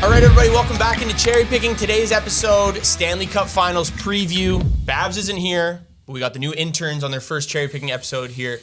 All right, everybody, welcome back into Cherry Picking. Today's episode, Stanley Cup Finals preview. Babs isn't here, but we got the new interns on their first Cherry Picking episode here.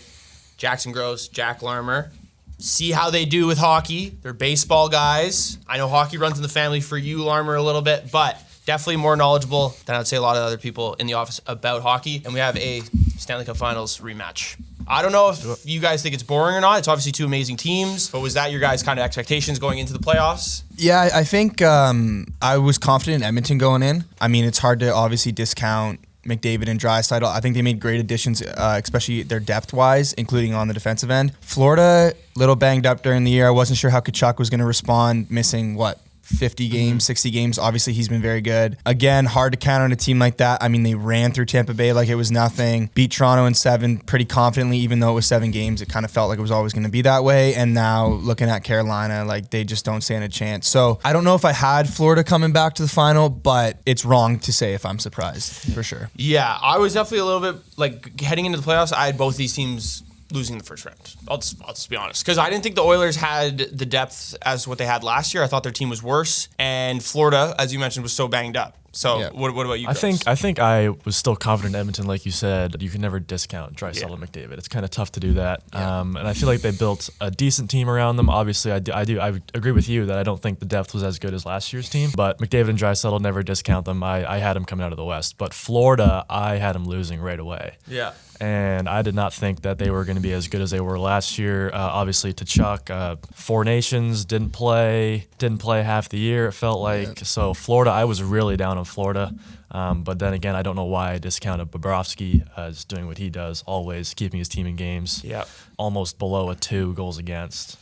Jackson Gross, Jack Larmer. See how they do with hockey. They're baseball guys. I know hockey runs in the family for you, Larmer, a little bit, but definitely more knowledgeable than I would say a lot of other people in the office about hockey. And we have a Stanley Cup Finals rematch. I don't know if you guys think it's boring or not. It's obviously two amazing teams, but was that your guys' kind of expectations going into the playoffs? Yeah, I think I was confident in Edmonton going in. I mean, it's hard to obviously discount McDavid and Draisaitl. I think they made great additions, especially their depth-wise, including on the defensive end. Florida, little banged up during the year. I wasn't sure how Tkachuk was going to respond, missing, 50 games, 60 games. Obviously, he's been very good. Again, hard to count on a team like that. I mean, they ran through Tampa Bay like it was nothing. Beat Toronto in 7 pretty confidently, even though it was 7 games. It kind of felt like it was always going to be that way. And now looking at Carolina, they just don't stand a chance. So I don't know if I had Florida coming back to the final, but it's wrong to say if I'm surprised, for sure. Yeah, I was definitely a little bit, heading into the playoffs, I had both these teams losing the first round. I'll just be honest. Because I didn't think the Oilers had the depth as what they had last year. I thought their team was worse. And Florida, as you mentioned, was so banged up. So yeah. What about you guys? I think I was still confident in Edmonton, like you said. You can never discount Draisaitl and McDavid. It's kind of tough to do that. Yeah. And I feel like they built a decent team around them. Obviously, I agree with you that I don't think the depth was as good as last year's team. But McDavid and Draisaitl, never discount them. I had them coming out of the West. But Florida, I had them losing right away. Yeah. And I did not think that they were going to be as good as they were last year. Obviously, Tkachuk, 4 Nations, didn't play half the year, it felt like. Yeah. So Florida, I was really down on Florida. But then again, I don't know why I discounted Bobrovsky as doing what he does, always keeping his team in games. Yeah. Almost below a 2 goals against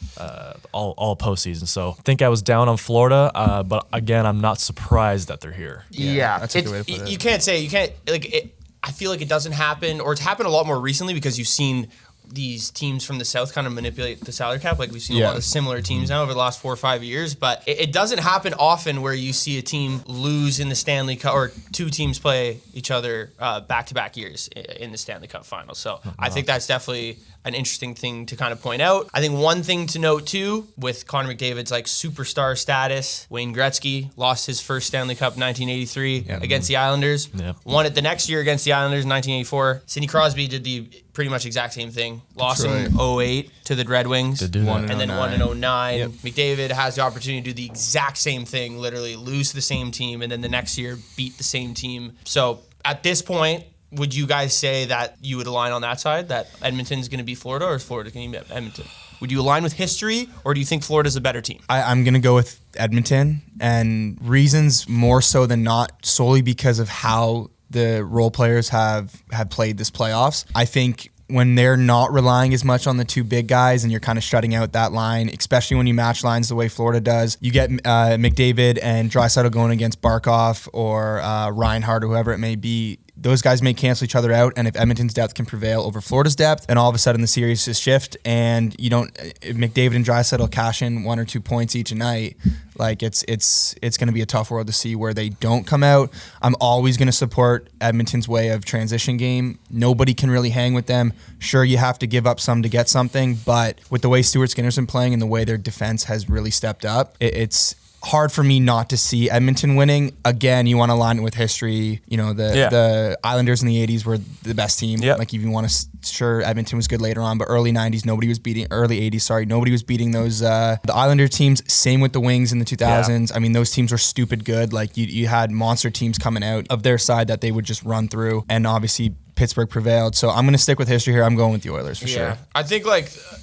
all postseason. So I think I was down on Florida, but again, I'm not surprised that they're here. Yeah. That's a good way to put it. I feel like it doesn't happen, or it's happened a lot more recently because you've seen these teams from the South kind of manipulate the salary cap. Like we've seen a lot of similar teams now over the last 4 or 5 years, but it doesn't happen often where you see a team lose in the Stanley Cup or 2 teams play each other back-to-back years in the Stanley Cup Final. So I think that's definitely an interesting thing to kind of point out. I think one thing to note too, with Connor McDavid's superstar status, Wayne Gretzky lost his first Stanley Cup in 1983 against the Islanders. Yep. Won it the next year against the Islanders in 1984. Sidney Crosby did the pretty much exact same thing. Lost in 08 to the Red Wings. And then won in 09. Yep. McDavid has the opportunity to do the exact same thing, literally lose to the same team, and then the next year beat the same team. So at this point, would you guys say that you would align on that side, that Edmonton's going to be Florida, or is Florida going to be Edmonton? Would you align with history, or do you think Florida's a better team? I'm going to go with Edmonton, and reasons more so than not solely because of how the role players have played this playoffs. I think when they're not relying as much on the 2 big guys and you're kind of shutting out that line, especially when you match lines the way Florida does, you get McDavid and Draisaitl going against Barkov or Reinhart or whoever it may be. Those guys may cancel each other out, and if Edmonton's depth can prevail over Florida's depth, then all of a sudden the series is shift, and you don't. If McDavid and Draisaitl cash in 1 or 2 points each a night, it's going to be a tough world to see where they don't come out. I'm always going to support Edmonton's way of transition game. Nobody can really hang with them. Sure, you have to give up some to get something, but with the way Stuart Skinner's been playing and the way their defense has really stepped up, it's hard for me not to see Edmonton winning. Again, you want to align it with history. The Islanders in the 80s were the best team. Yep. If you want to, sure, Edmonton was good later on, but early 90s, nobody was beating those the Islander teams. Same with the Wings in the 2000s. Yeah. I mean, those teams were stupid good. You had monster teams coming out of their side that they would just run through, and obviously Pittsburgh prevailed. So I'm going to stick with history here. I'm going with the Oilers for sure. I think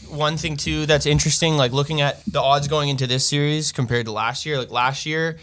one thing too that's interesting, looking at the odds going into this series compared to last year. Last year,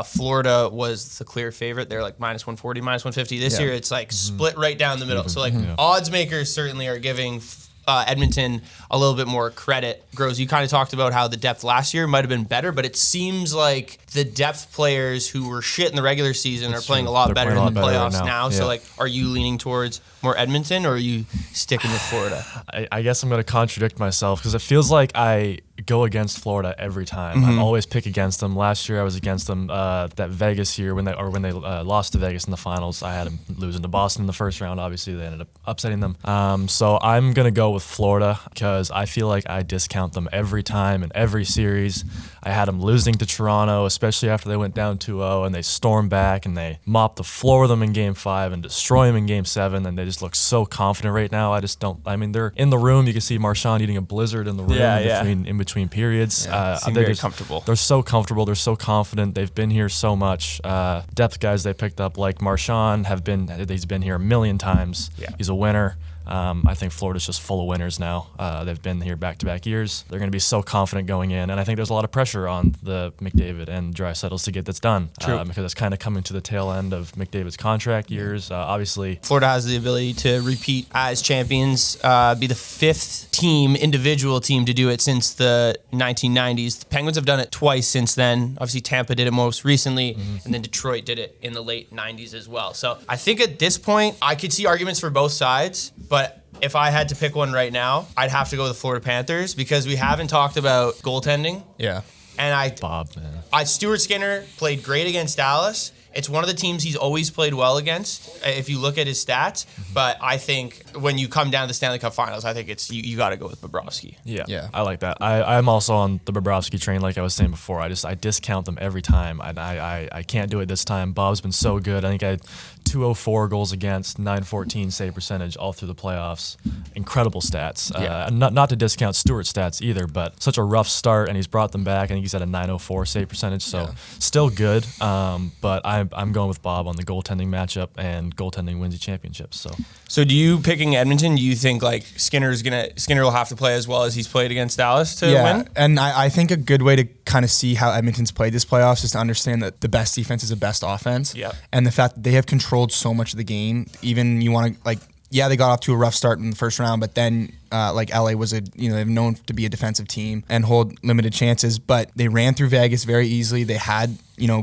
Florida was the clear favorite. They're minus 140, minus 150. This year, it's split right down the middle. So odds makers certainly are giving Edmonton a little bit more credit. Gross, you kind of talked about how the depth last year might have been better, but it seems like the depth players who were shit in the regular season are playing a lot better in the playoffs now. So, are you leaning towards more Edmonton, or are you sticking with Florida? I guess I'm going to contradict myself because it feels like I go against Florida every time. I always pick against them. Last year I was against them. That Vegas year when they lost to Vegas in the finals, I had them losing to Boston in the first round. Obviously, they ended up upsetting them. So I'm gonna go with Florida because I feel like I discount them every time in every series. I had them losing to Toronto, especially after they went down 2-0, and they stormed back and they mopped the floor with them in Game 5 and destroy them in Game 7. And they just look so confident right now. I just don't. I mean, they're in the room. You can see Marchand eating a blizzard in the room in between periods. They're very comfortable. They're so comfortable. They're so confident. They've been here so much. Depth guys they picked up like Marchand he's been here a million times. Yeah. He's a winner. I think Florida's just full of winners now. They've been here back-to-back years. They're going to be so confident going in, and I think there's a lot of pressure on the McDavid and Draisaitls to get this done. Because it's kind of coming to the tail end of McDavid's contract years. Obviously, Florida has the ability to repeat as champions, be the fifth individual team to do it since the 1990s. The Penguins have done it twice since then. Obviously, Tampa did it most recently, and then Detroit did it in the late 90s as well. So I think at this point, I could see arguments for both sides, but if I had to pick one right now, I'd have to go with the Florida Panthers because we haven't talked about goaltending. Yeah. And Bob, man. Stuart Skinner played great against Dallas. It's one of the teams he's always played well against, if you look at his stats. But I think when you come down to the Stanley Cup Finals, I think it's you got to go with Bobrovsky. Yeah, I like that. I'm also on the Bobrovsky train, like I was saying before. I discount them every time. I can't do it this time. Bob's been so good. I think I had 204 goals against, 914 save percentage all through the playoffs. Incredible stats. Not to discount Stewart's stats either, but such a rough start, and he's brought them back. I think he's at a 904 save percentage, so still good. But I'm going with Bob on the goaltending matchup, and goaltending wins you championships. So do you picking Edmonton? Do you think like Skinner will have to play as well as he's played against Dallas to win? And I think a good way to kind of see how Edmonton's played this playoffs is to understand that the best defense is the best offense. Yeah. And the fact that they have controlled so much of the game, even you want to they got off to a rough start in the first round, but then LA was they've known to be a defensive team and hold limited chances, but they ran through Vegas very easily. They had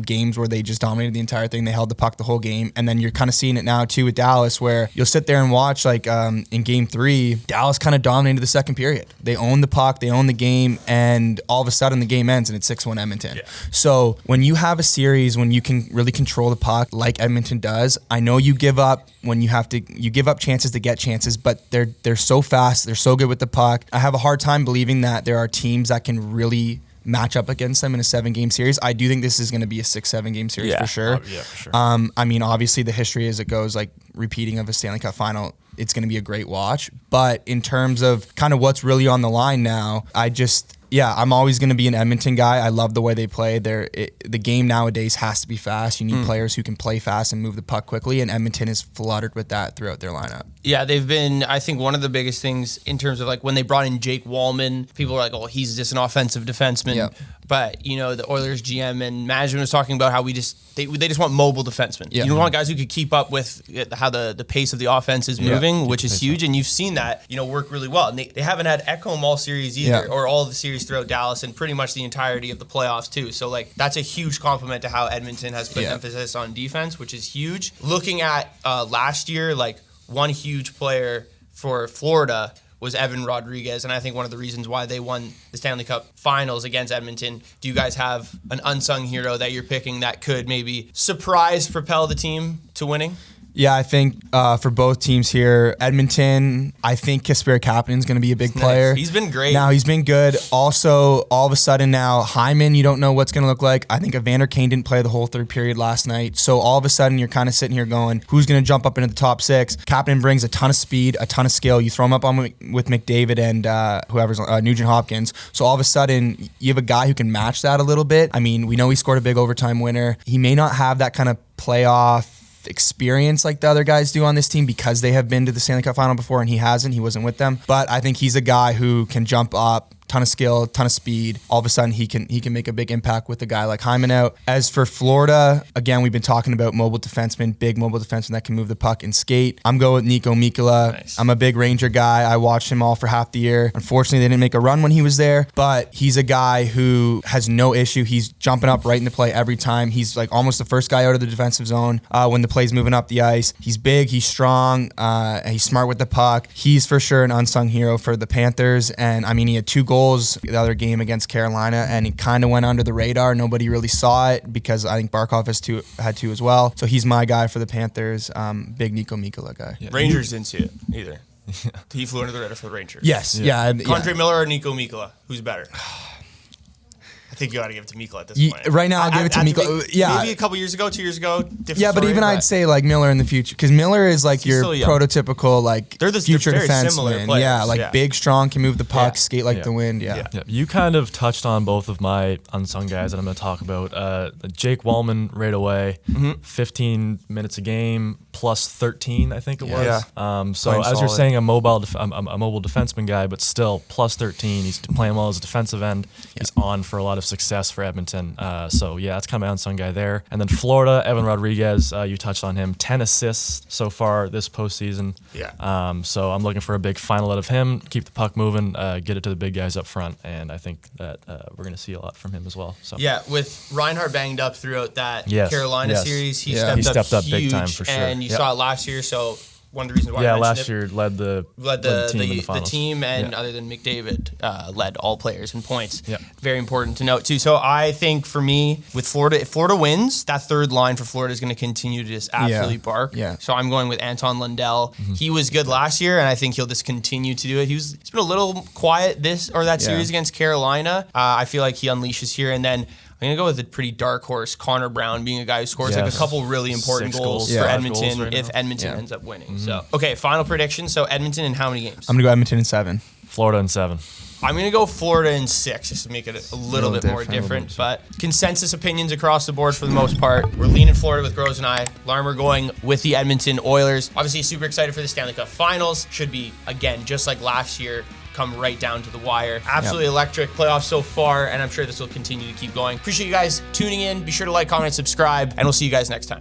games where they just dominated the entire thing. They held the puck the whole game, and then you're kind of seeing it now too with Dallas, where you'll sit there and watch in Game 3, Dallas kind of dominated the second period. They owned the puck, they owned the game, and all of a sudden the game ends and it's 6-1 Edmonton. Yeah. So when you have a series when you can really control the puck like Edmonton does, I know you give up when you give up chances to get chances, but they're so fast, they're so good with the puck. I have a hard time believing that there are teams that can really match up against them in a 7-game series. I do think this is going to be a 6-7 game series for sure. For sure. I mean, obviously the history as it goes, like repeating of a Stanley Cup final, it's going to be a great watch. But in terms of kind of what's really on the line now, I'm always going to be an Edmonton guy. I love the way they play. The game nowadays has to be fast. You need players who can play fast and move the puck quickly, and Edmonton is flooded with that throughout their lineup. Yeah, they've been, I think, one of the biggest things in terms of when they brought in Jake Wallman, people were like, oh, he's just an offensive defenseman. Yep. But, the Oilers GM and management was talking about how they just want mobile defensemen. Yeah. You don't want guys who could keep up with how the pace of the offense is moving, which is huge. And you've seen that, work really well. And they haven't had Ekholm all series either, or all of the series throughout Dallas and pretty much the entirety of the playoffs too. So that's a huge compliment to how Edmonton has put emphasis on defense, which is huge. Looking at last year, one huge player for Florida was Evan Rodriguez, and I think one of the reasons why they won the Stanley Cup Finals against Edmonton. Do you guys have an unsung hero that you're picking that could maybe propel the team to winning? Yeah, I think for both teams here, Edmonton, I think Kasperi Kapanen's going to be a big player. He's been great. Now, he's been good. Also, all of a sudden now, Hyman, you don't know what's going to look like. I think Evander Kane didn't play the whole third period last night. So all of a sudden, you're kind of sitting here going, who's going to jump up into the top 6? Kapanen brings a ton of speed, a ton of skill. You throw him up on with McDavid and whoever's Nugent Hopkins. So all of a sudden, you have a guy who can match that a little bit. I mean, we know he scored a big overtime winner. He may not have that kind of playoff experience like the other guys do on this team because they have been to the Stanley Cup Final before and he hasn't. He wasn't with them. But I think he's a guy who can jump up, ton of skill, ton of speed. All of a sudden, he can make a big impact with a guy like Hyman out. As for Florida, again, we've been talking about mobile defensemen, big mobile defensemen that can move the puck and skate. I'm going with Nico Mikkola. Nice. I'm a big Ranger guy. I watched him all for half the year. Unfortunately, they didn't make a run when he was there, but he's a guy who has no issue. He's jumping up right into play every time. He's almost the first guy out of the defensive zone when the play's moving up the ice. He's big, he's strong, and he's smart with the puck. He's for sure an unsung hero for the Panthers, and I mean, he had 2 goals goals the other game against Carolina, and he kind of went under the radar. Nobody really saw it because I think Barkov had two as well. So he's my guy for the Panthers. Big Nico Mikkola guy. Yeah. Rangers didn't see it either. He flew under the radar for the Rangers. Yes. Yeah. Condre Miller or Nico Mikkola? Who's better? I think you got to give it to Mikkola at this point. Right now, I'll give it to Mikkola. Yeah. Maybe a couple years ago, 2 years ago. Different yeah, but story, even I'd say like Miller in the future, because Miller is like your prototypical like future defenseman. Yeah, like big, strong, can move the puck, skate like the wind. Yeah. You kind of touched on both of my unsung guys that I'm going to talk about. Jake Wallman right away, 15 minutes a game, plus 13, I think it was. Yeah. So as you're saying, a mobile defenseman guy, but still plus 13. He's playing well as a defensive end. He's on for a lot of success for Edmonton. So yeah, that's kind of my unsung guy there. And then Florida, Evan Rodriguez, you touched on him. 10 assists so far this postseason. Yeah. So I'm looking for a big final out of him. Keep the puck moving, get it to the big guys up front, and I think that we're going to see a lot from him as well. So yeah, with Reinhart banged up throughout that Carolina series, he stepped up big time for sure. And you saw it last year, so one of the reasons why last year led the team, and other than McDavid, led all players in points. Yeah. Very important to note too. So I think for me, with Florida, if Florida wins, that third line for Florida is going to continue to just absolutely bark. Yeah. So I'm going with Anton Lundell. He was good last year, and I think he'll just continue to do it. He's been a little quiet that series against Carolina. I feel like he unleashes here, and then I'm going to go with a pretty dark horse, Connor Brown, being a guy who scores like a couple really important goals for Edmonton if Edmonton ends up winning. So, okay, final prediction. So Edmonton in how many games? I'm going to go Edmonton in 7. Florida in 7. I'm going to go Florida in 6 just to make it a little bit more different. But consensus opinions across the board for the most part. We're leaning Florida with Groves and I. Larmer going with the Edmonton Oilers. Obviously super excited for the Stanley Cup Finals. Should be, again, just like last year, come right down to the wire. Absolutely electric playoffs so far, and I'm sure this will continue to keep going. Appreciate you guys tuning in. Be sure to like, comment, subscribe, and we'll see you guys next time.